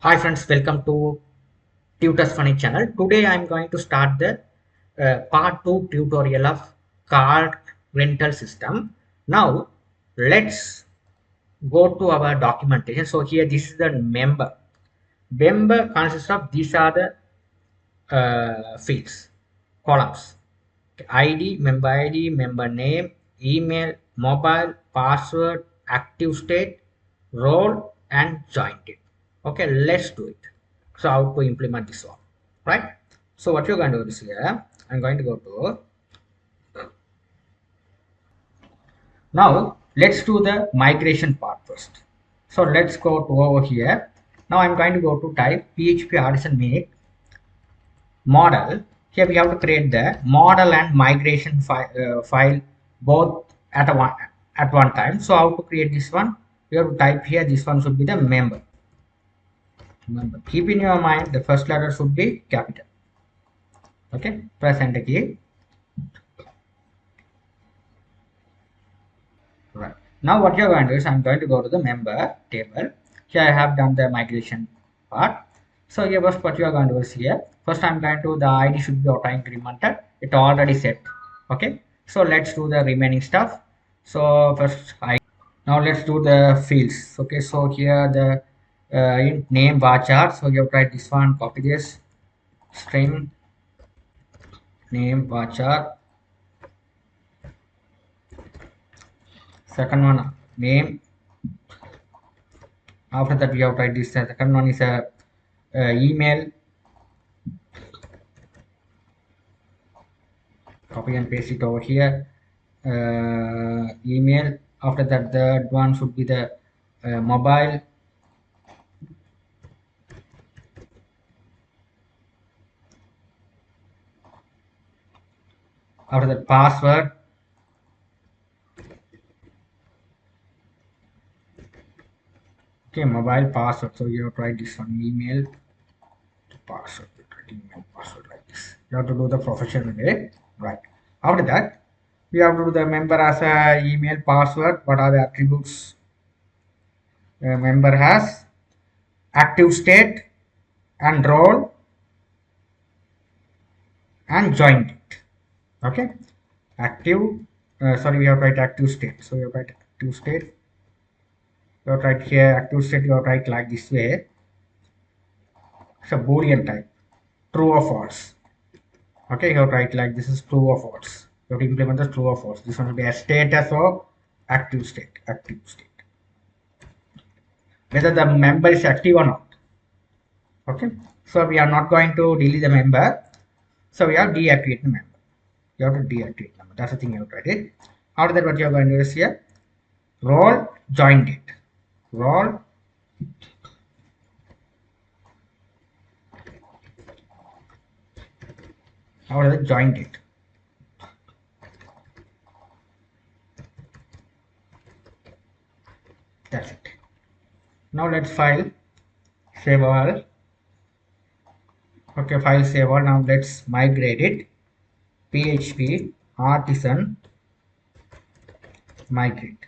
Hi friends, welcome to Tutors Funny channel. Today I am going to start the part 2 tutorial of car rental system. Now let's go to our documentation. So here this is the member. Member consists of these are the fields, columns. ID, member name, email, mobile, password, active state, role, and joint it. Okay, let's do it. So how to implement this one, right? So what you're going to do is here, I'm going to go to, now let's do the migration part first. So let's go to over here. Now I'm going to go to type PHP artisan make model. Here we have to create the model and migration file both at one time. So how to create this one? You have to type here. This one should be the member. Keep in your mind the first letter should be capital. Okay, press enter key. Right. Now what you're going to do is I'm going to go to the member table. Here I have done the migration part. So here first what you are going to do is here. First I'm going to the ID should be auto incremented. It already set. Okay. So let's do the remaining stuff. So first I now let's do the fields. Okay. So here the name bar chart. So you have to write this one. Copy this string name bar chart. Second one name. After that we have to write this. Second one is a email. Copy and paste it over here. Email. After that the third one should be the mobile. After that password. Okay, mobile password. So you have to write this one, email password. Email password like this. You have to do the professional way, right? After that we have to do the member as a email password. What are the attributes? Member has active state and role and joint it. Okay, active. Sorry, we have to write active state. So we have to write active state. You have to write here active state. You have to write like this way. It's a Boolean type, true or false. Okay, you have to write like this is true or false. You have to implement the true or false. This one will be a status of active state. Active state. Whether the member is active or not. Okay, so we are not going to delete the member. So we have deactivate the member. You have to deactivate member. That's the thing you have to write it. After that, what you are going to do is here role join date. Role after that join date. That's it. Now let's file save all. Okay, file save all. Now let's migrate it. PHP artisan migrate.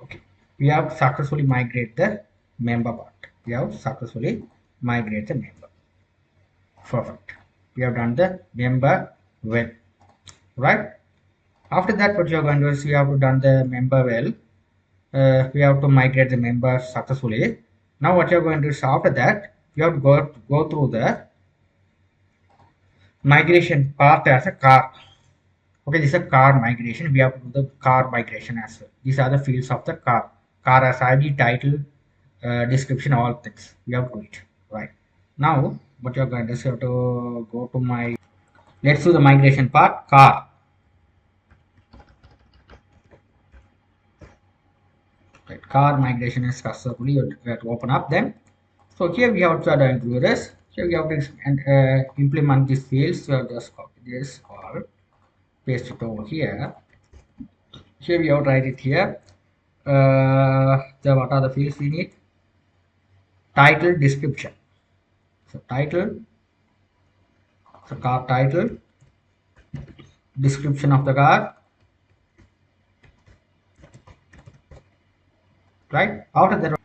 Okay, we have successfully migrated the member part. We have successfully migrated the member. Perfect. We have done the member well, right? After that, what you are going to do is you have to done the member well. We have to migrate the member successfully. Now what you are going to do is after that you have to go through the migration part as a car. Okay, this is a car migration. We have to do the car migration as well. These are the fields of the car. Car as ID, title, description, all things. We have to do it. Right. Now, what you're going to do is you have to go to my, let's do the migration part, car. Right. Car migration is successfully, you have to open up them. So here we have to do this. Here we have to implement these fields. So just copy this or paste it over here. Here we have to write it here. What are the fields we need? Title, description. So title, so car title, description of the car, right? After that,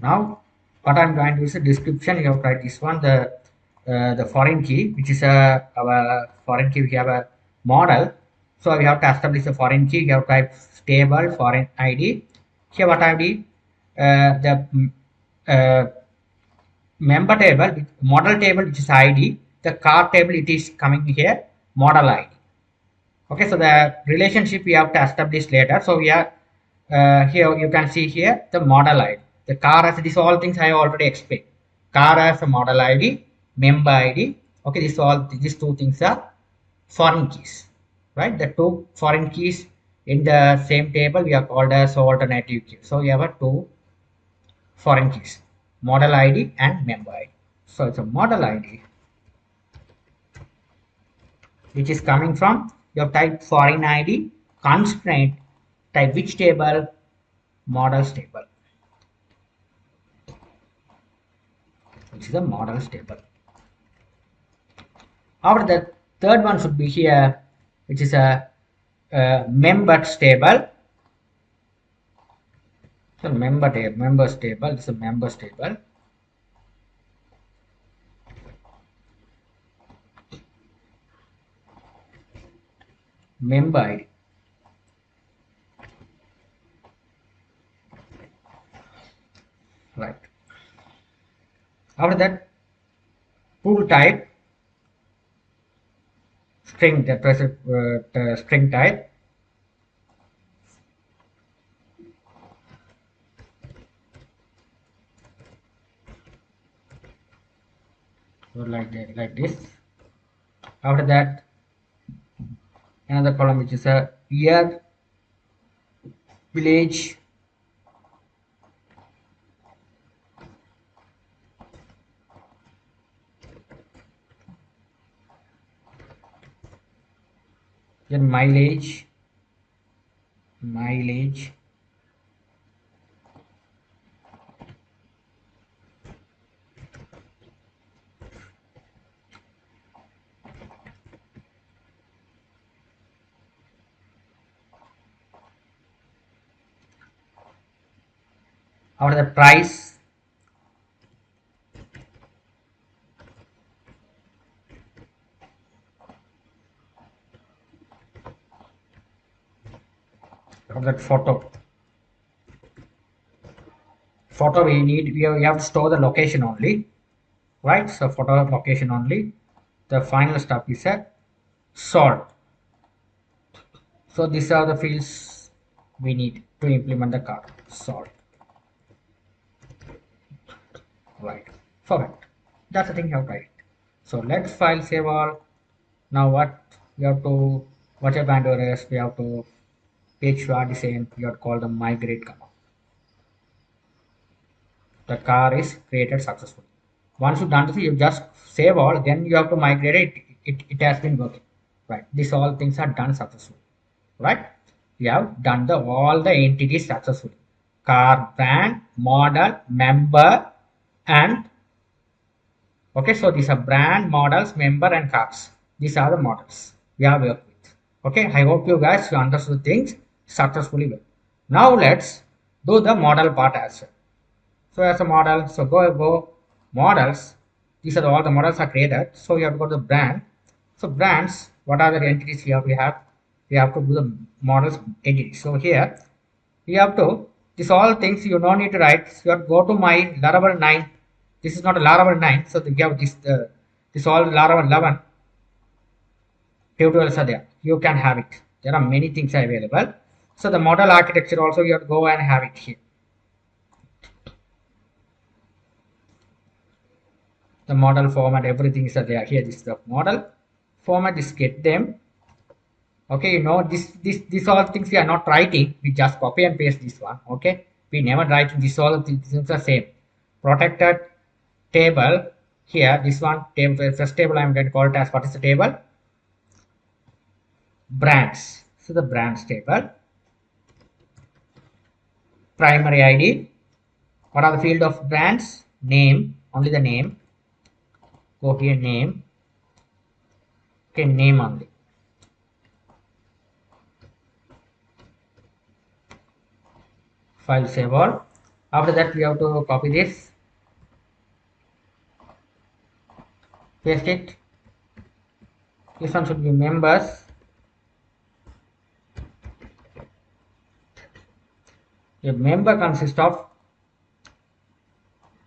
now what I'm going to do is a description. You have to write this one, the foreign key, which is our foreign key. We have a model, so we have to establish a foreign key. You have to type stable foreign ID. Here what ID, the uh, member table, model table, which is ID. The car table, it is coming here, model ID. Okay, so the relationship we have to establish later. So we are here, you can see here the model ID. The car as these all things I already explained. Car as a model ID, member ID. Okay, these two things are foreign keys, right? The two foreign keys in the same table we are called as alternative keys. So we have a two foreign keys, model ID and member ID. So it's a model ID which is coming from your type foreign ID constraint type which table, models table, which is a models table. After that, third one should be here, which is a members table. So members table. This is a members table. Member ID. Right. After that, pool type string. That was the string type. So like that, like this. After that, another column which is a year, village, then mileage. After the price, after that photo we have to store the location only, right? So photo location only. The final step is a sort. So these are the fields we need to implement the card sort, right? Perfect. That's the thing you have to write. So let's file save all. Now what you're going to do is we have to page to our design. We have to call the migrate command. The car is created successfully. Once you done this, you just save all, then you have to migrate it. It has been working, right? These all things are done successfully, right? We have done all the entities successfully. Car, brand, model, member, and okay. So these are brand, models, member, and cars. These are the models we have worked with. Okay, I hope you guys you understood things successfully well. Now let's do the model part as well. So as a model, so go models. These are all the models are created. So you have to go to the brand. So brands, what are the entities here we have? We have to do the models entity. So here we have to this all things you don't need to write. So you have to go to my Laravel 9. This is not a Laravel 9. So we have this all Laravel 11 tutorials are there. You can have it. There are many things available. So the model architecture also you have to go and have it here. The model format, everything is there. Here this is the model format, is get them. Okay, you know this all things we are not writing, we just copy and paste this one. Okay, we never write this, all things are same. Protected table, here this one table, first table I'm going to call it as what is the table, brands. So the brands table, primary ID, what are the field of brands, name, only the name, go here name, okay, name only, file save all. After that, we have to copy this, paste it. This one should be members. A member consists of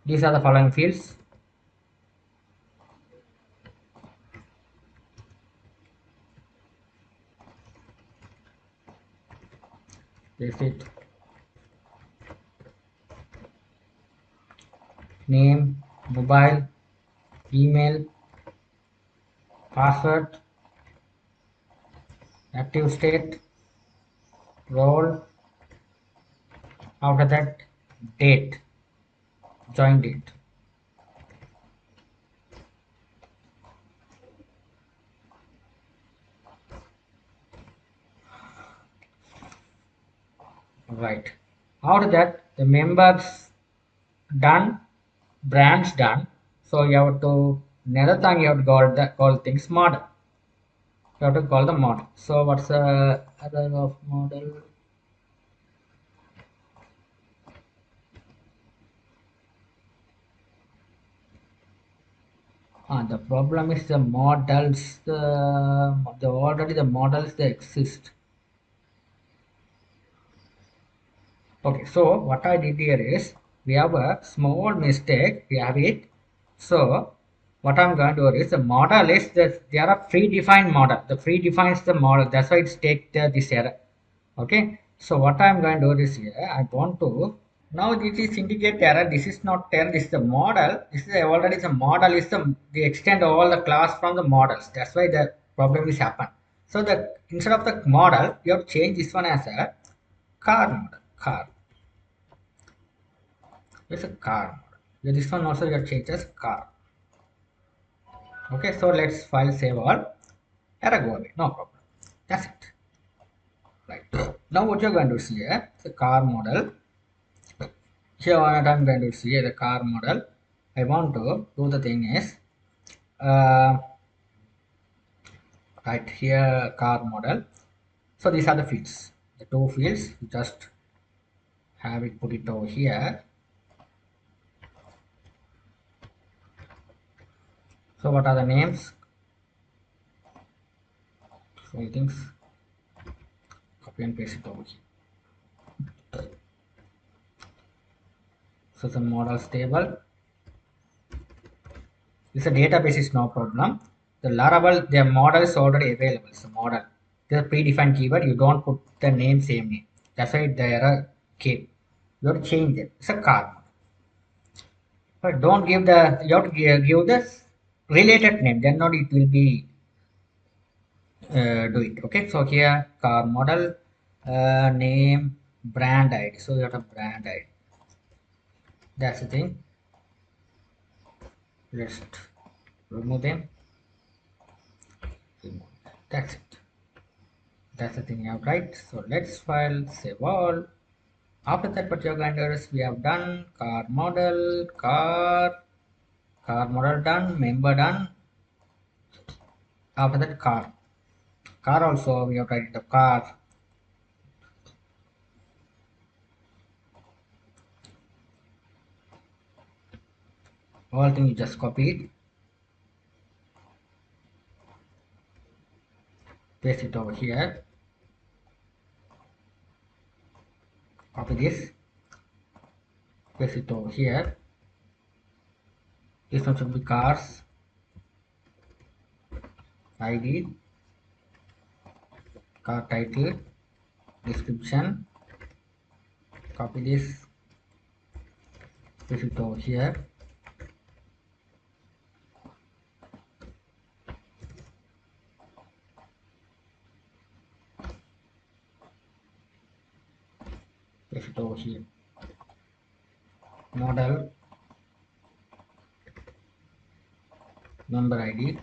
these are the following fields. Paste it. Name, mobile, email, password, active state, role. After that, date, join date. Right. After that, the members done, branch done. So you have to another thing you have to call things model. You have to call the model. So what's the other of model? The problem is the models. The already the models they exist. Okay, so what I did here is we have a small mistake. We have it. So what I'm going to do is the model is that there are predefined model. The predefines the model. That's why it's take this error. Okay. So what I'm going to do is here. I want to now this is indicate error. This is not error. This is the model. This is already the model is the extend all the class from the models. That's why the problem is happen. So the instead of the model, you have to change this one as a car model. Car. It's a car model. Yeah, this one also you have changed as car. Okay, so let's file save all. Error go away. No problem. That's it. Right. Now what you're going to see here, the car model. Here what I'm going to see the car model. I want to do the thing is uh, right here car model. So these are the fields. The two fields. You just have it put it over here. So what are the names? So things copy and paste it over here. So the models table. This a database is no problem. The Laravel, their model is already available. It's a model. There's a predefined keyword. You don't put the name same name. That's why the error came. You have to change it. It's a car. But don't give the you have to give the related name. Then not it will be do it. Okay. So here car model name brand ID. So you have a brand ID. That's the thing. Let's remove them. That's it. That's the thing you have right. So let's file save all. After that what you're going to do is we have done car model done, member done. After that car also we have tried the car. All thing you just copy it, paste it over here, copy this, paste it over here. This one should be cars ID, car title, description, copy this, paste it over here, paste it over here. Model, member ID,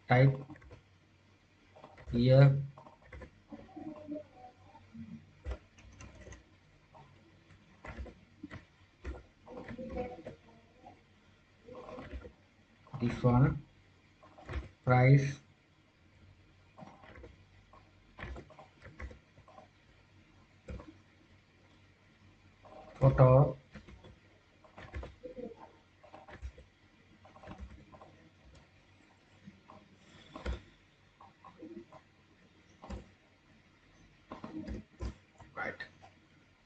type here, this one, price, photo. Right.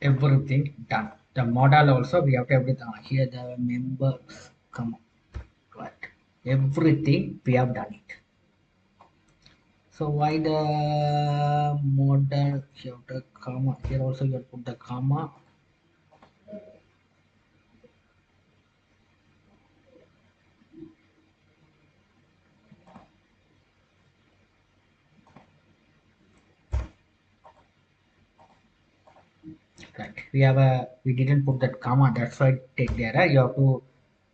Everything done. The model also we have to everything here. The members come. Right. Everything we have done it. So why the model here the comma here also you have put the comma. Right. We didn't put that comma. That's why take the error. You have to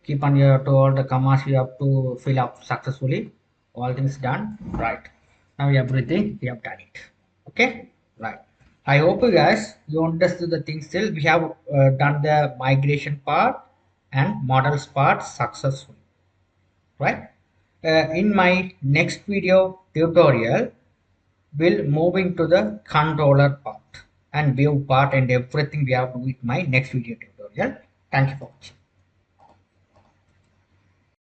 keep on your to all the commas. You have to fill up successfully. All things done. Right. Now everything we have done it. Okay. Right. I hope you understood the things still. We have done the migration part and models part successfully. Right. In my next video tutorial, will moving to the controller part and view part and everything we have to do with my next video tutorial. Thank you for watching.